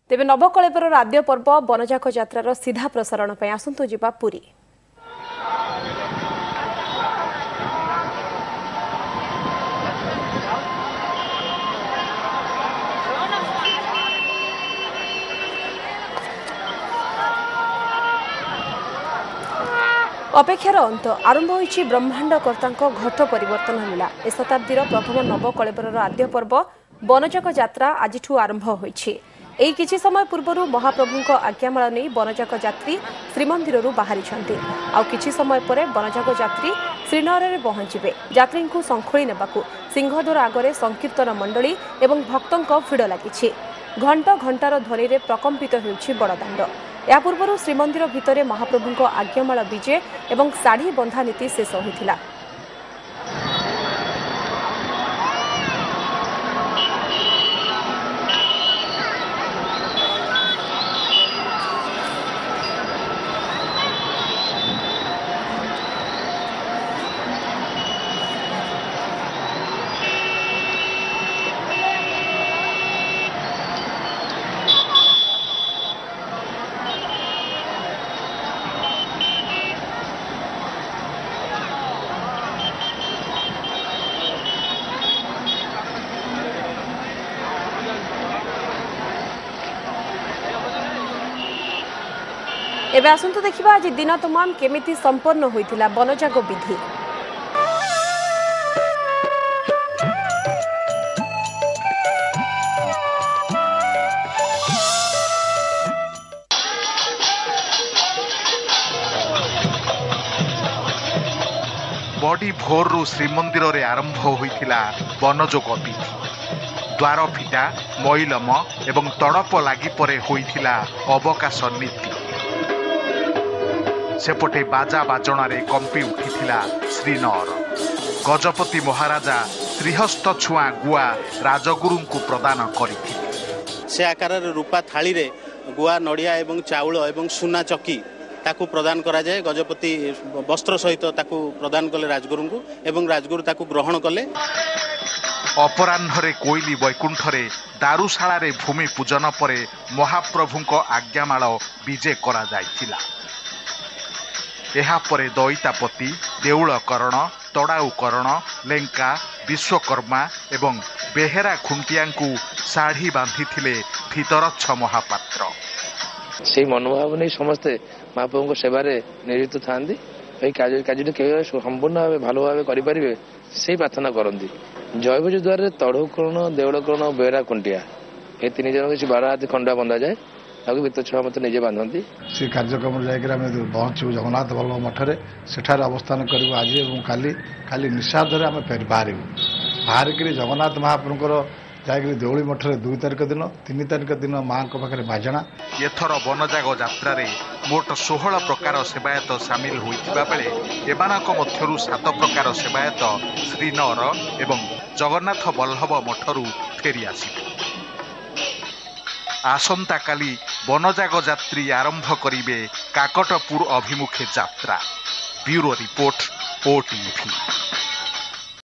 तेबे नवकलेबर आद्य पर्व बनजाक यात्रार सीधा प्रसारण पर आसंतु जिबा पुरी। अपेक्षार अंत आरंभ होइछि ब्रह्मांडकर्ता घट परिवर्तन लीला। ए शताब्दीर प्रथम नवकलेबर आद्य पर्व बनजाक यात्रा आज आरंभ होइछि। एही किछि समय पूर्व महाप्रभुଙ୍କ आज्ञामाला नहीं बनजाक यात्री श्रीमंदिर बाहरी आउ किछि समय पर बनजाक यात्री श्रीनगर में पहुंचे। यात्री को संखोली नेबाकू सिंहद्वार आगरे संकीर्तन मंडली एवं भक्तों भिड़ लगी। घंट घंटार ध्वनि में प्रकम्पित होउछि बड़दाण्ड। या पूर्व श्रीमंदिर भितर महाप्रभुଙ୍କ आज्ञामाला विजे एवं शाढ़ी बंधा नीति शेष होइथिला। एबे आसंतु देखिबा आज दिन तमाम केमिति संपन्न होइथिला बनजाक विधि। बड़ी भोरु श्रीमंदिर रे आरंभ होइथिला बनजोग विधि। द्वार फिटा मैलम एवं तड़प लागि परे होइथिला अवकाश नीति। सेपटे बाजा बाजणारे कंपी उठिथिला श्रीनगर। गजपति महाराजा श्रीहस्त छुआ गुआ राजगुरु को प्रदान करथिले। से आकार रूपा थाली रे गुआ नड़िया एवं चाउल एवं सुना चकी ताकू प्रदान करा जाए। गजपति वस्त्र सहित ताकू प्रदान कले राजगुरु को एवं राजगुरु ताकू ग्रहण कले। अपराह्न कोइली वैकुंठरे दारुशाला रे भूमि पूजन परे महाप्रभुଙ୍କ आज्ञामाला विजे करा जायतिला। एहा परे दैतापति देउलकरण तड़ाउकरण लेंका विश्वकर्मा एवं बेहेरा खुंटिया शाढ़ी बांधिथिले भीतरच्छ महापात्र। से मनोभाव नहीं समस्ते महाप्रभु सेवार नियोजित था कार्य संपूर्ण भाव भल भाव करें से प्रार्थना करती। जयभोज द्वार तड़ौकरण देउलकरण बेहेरा खुंटिया ये तीन जन किसी 12 हाथी खंडा बंधा जाए भितर छुआ मत निजे बांधती। से कार्यक्रम जाकर पहुँचू जगन्नाथ बल्लभ मठरे सेठार अवस्थान करूँ आज और काली काली निषादे आम फेर बाहरिक जगन्नाथ महाप्रभुଙ୍କର जाकर देउली मठरे 2 तारिख दिन 3 तारिख दिन माँ पाखे बाजणा। एथर बनजाग यात्रा मोट 16 प्रकार सेवायत सामिल होइथिबा बेले एमानक मध्यरु 7 प्रकार सेवायत श्रीनगर एवं जगन्नाथ बल्लभ मठरू फेरी आसिबे। आसंता काली बनजाग यात्री आरंभ करिवे काकटपुर अभिमुखे यात्रा। Bureau report OTV।